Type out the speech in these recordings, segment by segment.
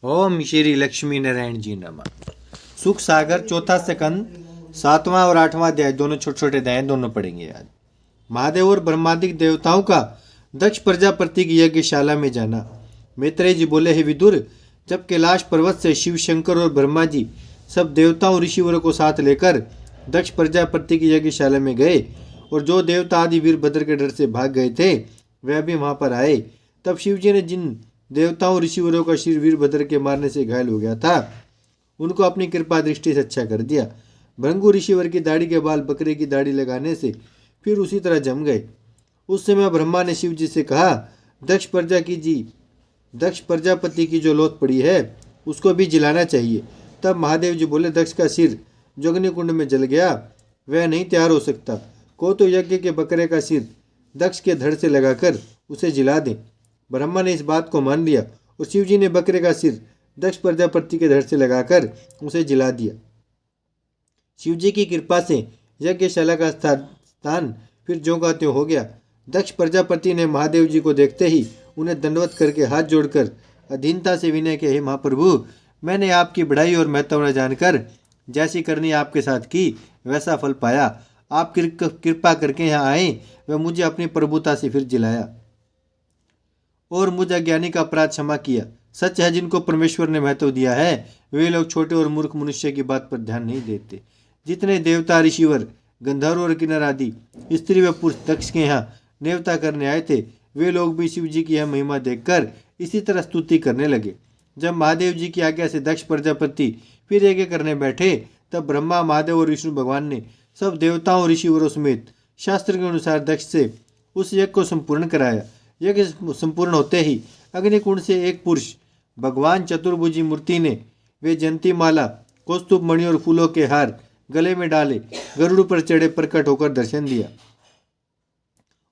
ओम श्री लक्ष्मी नारायण जी नमः। सुख सागर चौथा स्कंद 7वां और 8वां अध्याय, दोनों छोटे छोटे अध्याय, दोनों पढ़ेंगे आज। महादेव और ब्रह्मादिक देवताओं का दक्ष प्रजापति की यज्ञशाला में जाना। मैत्रेय जी बोले, हे विदुर, जब कैलाश पर्वत से शिव शंकर और ब्रह्मा जी सब देवताओं ऋषिवरों को साथ लेकर दक्ष प्रजापति की यज्ञशाला में गए और जो देवता आदि वीरभद्र के डर से भाग गए थे वह भी वहां पर आए, तब शिवजी ने जिन देवताओं ऋषिवरों का सिर वीरभद्र के मारने से घायल हो गया था उनको अपनी कृपा दृष्टि से अच्छा कर दिया। भृंगु ऋषिवर की दाढ़ी के बाल बकरे की दाढ़ी लगाने से फिर उसी तरह जम गए। उस समय ब्रह्मा ने शिव जी से कहा, दक्ष प्रजापति की जो लोथ पड़ी है उसको भी जलाना चाहिए। तब महादेव जी बोले, दक्ष का सिर जो अग्निकुंड में जल गया वह नहीं तैयार हो सकता। को तो यज्ञ के बकरे का सिर दक्ष के धड़ से लगाकर उसे जला दें। ब्रह्मा ने इस बात को मान लिया और शिवजी ने बकरे का सिर दक्ष प्रजापति के धड़ से लगाकर उसे जला दिया। शिवजी की कृपा से यज्ञशाला का स्थान फिर ज्यों का त्यों हो गया। दक्ष प्रजापति ने महादेव जी को देखते ही उन्हें दंडवत करके हाथ जोड़कर अधीनता से विनय किया, हे महाप्रभु, मैंने आपकी बढ़ाई और महत्व न जानकर जैसी करनी आपके साथ की वैसा फल पाया। आप कृपा करके यहाँ आए व मुझे अपनी प्रभुता से फिर जिलाया और मुझ अज्ञानी का अपराध क्षमा किया। सच है, जिनको परमेश्वर ने महत्व दिया है वे लोग छोटे और मूर्ख मनुष्य की बात पर ध्यान नहीं देते। जितने देवता ऋषिवर गंधर्व और किन्नर आदि स्त्री व पुरुष दक्ष के यहाँ नेवता करने आए थे वे लोग भी शिव जी की यह महिमा देखकर इसी तरह स्तुति करने लगे। जब महादेव जी की आज्ञा से दक्ष प्रजापति फिर यज्ञ करने बैठे तब ब्रह्मा, महादेव और विष्णु भगवान ने सब देवताओं ऋषिवरों समेत शास्त्र के अनुसार दक्ष से उस यज्ञ को संपूर्ण कराया। यज्ञ संपूर्ण होते ही अग्निकुंड से एक पुरुष भगवान चतुर्भुजी मूर्ति ने वे जयंती माला, कौस्तुभ मणि और फूलों के हार गले में डाले गरुड़ पर चढ़े प्रकट होकर दर्शन दिया।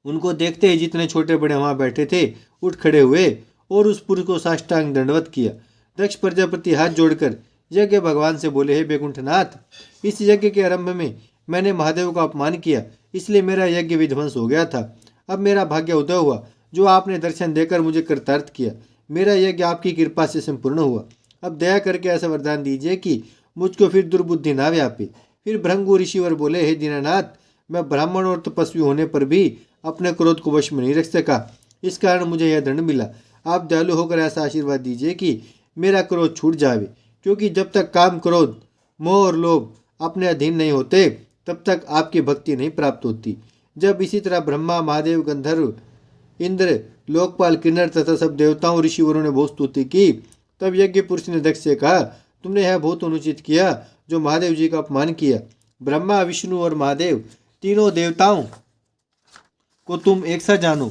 उनको देखते ही जितने छोटे बड़े वहां बैठे थे उठ खड़े हुए और उस पुरुष को साष्टांग दंडवत किया। दक्ष प्रजापति हाथ जोड़कर यज्ञ भगवान से बोले, हे बैकुंठनाथ, इस यज्ञ के आरंभ में मैंने महादेव का अपमान किया, इसलिए मेरा यज्ञ विध्वंस हो गया था। अब मेरा भाग्य उदय हुआ जो आपने दर्शन देकर मुझे कृतार्थ किया। मेरा यज्ञ आपकी कृपा से संपूर्ण हुआ। अब दया करके ऐसा वरदान दीजिए कि मुझको फिर दुर्बुद्धि ना व्यापे। फिर भृंगु ऋषिवर बोले, हे दीनानाथ, मैं ब्राह्मण और तपस्वी होने पर भी अपने क्रोध को वश में नहीं रख सका, इस कारण मुझे यह दंड मिला। आप दयालु होकर ऐसा आशीर्वाद दीजिए कि मेरा क्रोध छूट जावे, क्योंकि जब तक काम, क्रोध, मोह और लोभ अपने अधीन नहीं होते तब तक आपकी भक्ति नहीं प्राप्त होती। जब इसी तरह ब्रह्मा, महादेव, गंधर्व, इंद्र, लोकपाल, किन्नर तथा सब देवताओं ऋषिवरों ने बहुत स्तुति की तब यज्ञ पुरुष ने दक्ष से कहा, तुमने यह बहुत अनुचित किया जो महादेव जी का अपमान किया। ब्रह्मा, विष्णु और महादेव तीनों देवताओं को तुम एक सा जानो।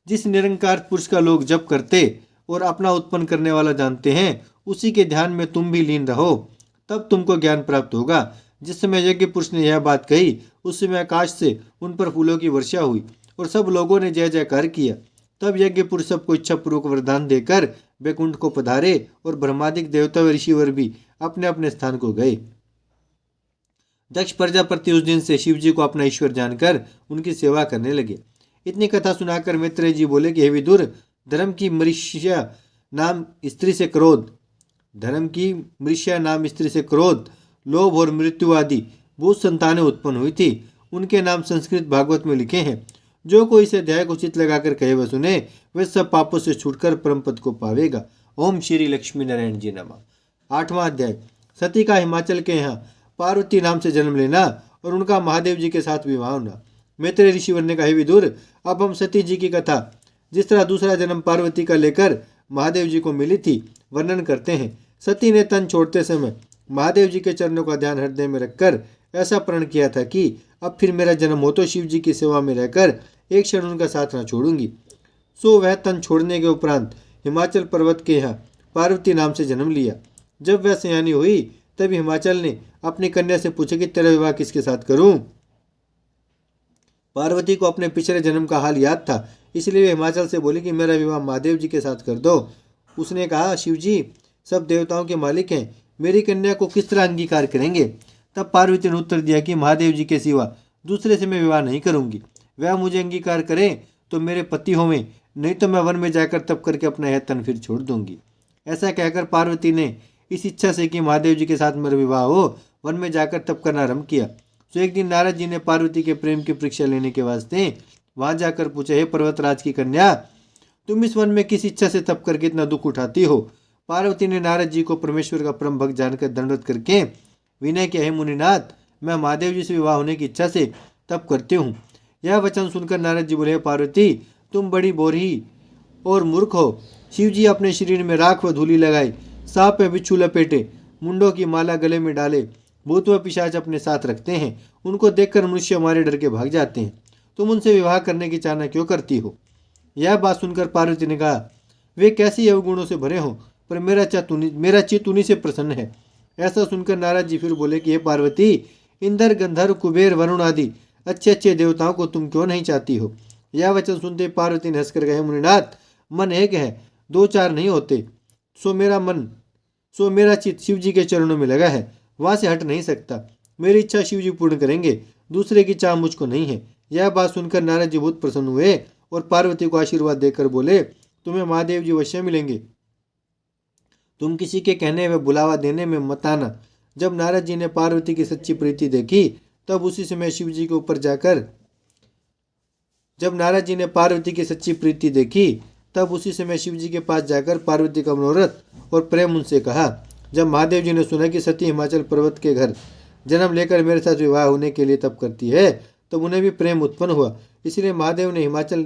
जिस निरंकार पुरुष का लोग जप करते और अपना उत्पन्न करने वाला जानते हैं उसी के ध्यान में तुम भी लीन रहो, तब तुमको ज्ञान प्राप्त होगा। जिस समय यज्ञ पुरुष ने यह बात कही उस समय आकाश से उन पर फूलों की वर्षा हुई और सब लोगों ने जय जयकार किया। तब यज्ञ पुरुष सबको इच्छा पूर्वक वरदान देकर बैकुंठ को पधारे और ब्रह्मादिक देवता व ऋषिवर भी अपने अपने स्थान को गए। दक्ष प्रजापति उस दिन से शिव जी को अपना ईश्वर जानकर उनकी सेवा करने लगे। इतनी कथा सुनाकर मैत्रेय जी बोले कि हे विदुर, धर्म की मृष्या नाम स्त्री से क्रोध, लोभ और मृत्यु आदि बहुत संतानें उत्पन्न हुई थी। उनके नाम संस्कृत भागवत में लिखे हैं। जो कोई इसे अध्याय को चित लगाकर कहे व सुने वह सब पापों से छूटकर परम पद को पावेगा। ओम श्री लक्ष्मी नारायण जी नमः। 8वां अध्याय, सती का हिमाचल के यहाँ पार्वती नाम से जन्म लेना और उनका महादेव जी के साथ विवाह होना। मैत्रेय ऋषिवर ने कहा, विदुर, अब हम सती जी की कथा जिस तरह दूसरा जन्म पार्वती का लेकर महादेव जी को मिली थी वर्णन करते हैं। सती ने तन छोड़ते समय महादेव जी के चरणों का ध्यान हृदय में रखकर ऐसा प्रण किया था कि अब फिर मेरा जन्म हो तो शिव जी की सेवा में रहकर एक क्षण उनका साथ न छोड़ूंगी। सो वह तन छोड़ने के उपरांत हिमाचल पर्वत के यहाँ पार्वती नाम से जन्म लिया। जब वह सयानी हुई तब हिमाचल ने अपनी कन्या से पूछा कि तेरा विवाह किसके साथ करूं। पार्वती को अपने पिछले जन्म का हाल याद था, इसलिए वे हिमाचल से बोली कि मेरा विवाह महादेव जी के साथ कर दो। उसने कहा, शिव जी सब देवताओं के मालिक हैं, मेरी कन्या को किस तरह अंगीकार करेंगे। तब पार्वती ने उत्तर दिया कि महादेव जी के सिवा दूसरे से मैं विवाह नहीं करूंगी। वह मुझे अंगीकार करें तो मेरे पति होवें, नहीं तो मैं वन में जाकर तप करके अपना यह तन फिर छोड़ दूंगी। ऐसा कहकर पार्वती ने इस इच्छा से कि महादेव जी के साथ मेरा विवाह हो वन में जाकर तप करना आरंभ किया। तो एक दिन नारद जी ने पार्वती के प्रेम की परीक्षा लेने के वास्ते वहां जाकर पूछा, हे पर्वतराज की कन्या, तुम इस वन में किस इच्छा से तप करके इतना दुख उठाती हो? पार्वती ने नारद जी को परमेश्वर का परम भक्त जानकर दंडवत करके विनय किया, हे मुनिनाथ, मैं महादेव जी से विवाह होने की इच्छा से तप करती हूँ। यह वचन सुनकर नारद जी बोले, पार्वती, तुम बड़ी बोरी और मूर्ख हो। शिव जी अपने शरीर में राख व धूलि लगाए, सांप में बिच्छू लपेटे, मुंडों की माला गले में डाले, भूत व पिशाच अपने साथ रखते हैं। उनको देखकर मनुष्य हमारे डर के भाग जाते हैं। तुम उनसे विवाह करने की चाहना क्यों करती हो? यह बात सुनकर पार्वती ने कहा, वे कैसी अवगुणों से भरे हों, पर मेरा चित्त उन्हीं से प्रसन्न है। ऐसा सुनकर नारद जी फिर बोले कि हे पार्वती, इंद्र, गंधर्व, कुबेर, वरुण आदि अच्छे अच्छे देवताओं को तुम क्यों नहीं चाहती हो? यह वचन सुनते पार्वती ने हंसकर कहे, मुनिनाथ, मन एक है, दो चार नहीं होते। सो मेरा चित्त शिव जी के चरणों में लगा है, वहां से हट नहीं सकता। मेरी इच्छा शिव जी पूर्ण करेंगे, दूसरे की चाह मुझको नहीं है। यह बात सुनकर नारद जी बहुत प्रसन्न हुए और पार्वती को आशीर्वाद देकर बोले, तुम्हें महादेव जी अवश्य मिलेंगे। तुम किसी के कहने व बुलावा देने में मत आना। जब नारद जी ने पार्वती की सच्ची प्रीति देखी तब उसी समय शिव जी के ऊपर जाकर जब नारद जी ने पार्वती की सच्ची प्रीति देखी तब उसी समय शिव जी के पास जाकर पार्वती का मनोरथ और प्रेम उनसे कहा। जब महादेव जी ने सुना कि सती हिमाचल पर्वत के घर जन्म लेकर मेरे साथ विवाह होने के लिए तप करती है, तब उन्हें भी प्रेम उत्पन्न हुआ। इसलिए महादेव ने हिमाचल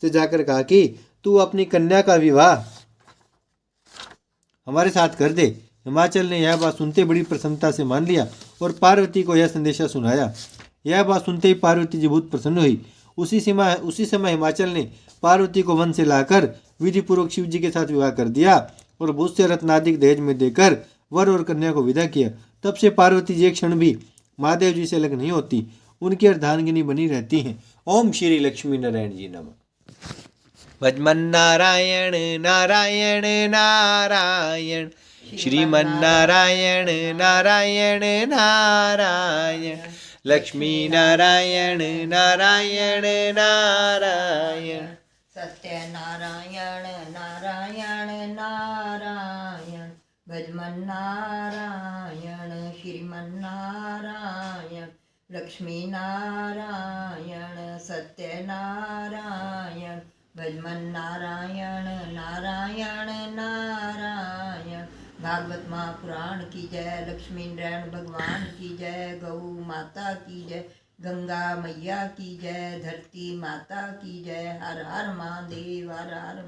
से जाकर कहा कि तू अपनी कन्या का विवाह हमारे साथ कर दे। हिमाचल ने यह बात सुनते बड़ी प्रसन्नता से मान लिया और पार्वती को यह संदेशा सुनाया। यह बात सुनते ही पार्वती जी बहुत प्रसन्न हुई। उसी समय हिमाचल ने पार्वती को वन से लाकर विधि पूर्वक शिव जी के साथ विवाह कर दिया और बहुत से रत्नाधिक दहेज में देकर वर और कन्या को विदा किया। तब से पार्वती जी एक क्षण भी महादेव जी से अलग नहीं होती, उनकी अर्धांगिनी बनी रहती हैं। ओम श्री लक्ष्मी नारायण जी नमः। भजमन नारायण नारायण नारायण, श्रीमन नारायण नारायण नारायण, लक्ष्मी नारायण नारायण नारायण, सत्य नारायण नारायण नारायण, भजमन नारायण श्रीमन नारायण, लक्ष्मी नारायण, सत्य नारायण, भजमन नारायण नारायण नारायण। भागवत महापुराण की जय, लक्ष्मी नारायण भगवान की जय, गौ माता की जय, गंगा मैया की जय, धरती माता की जय। हर हर महादेव, हर हर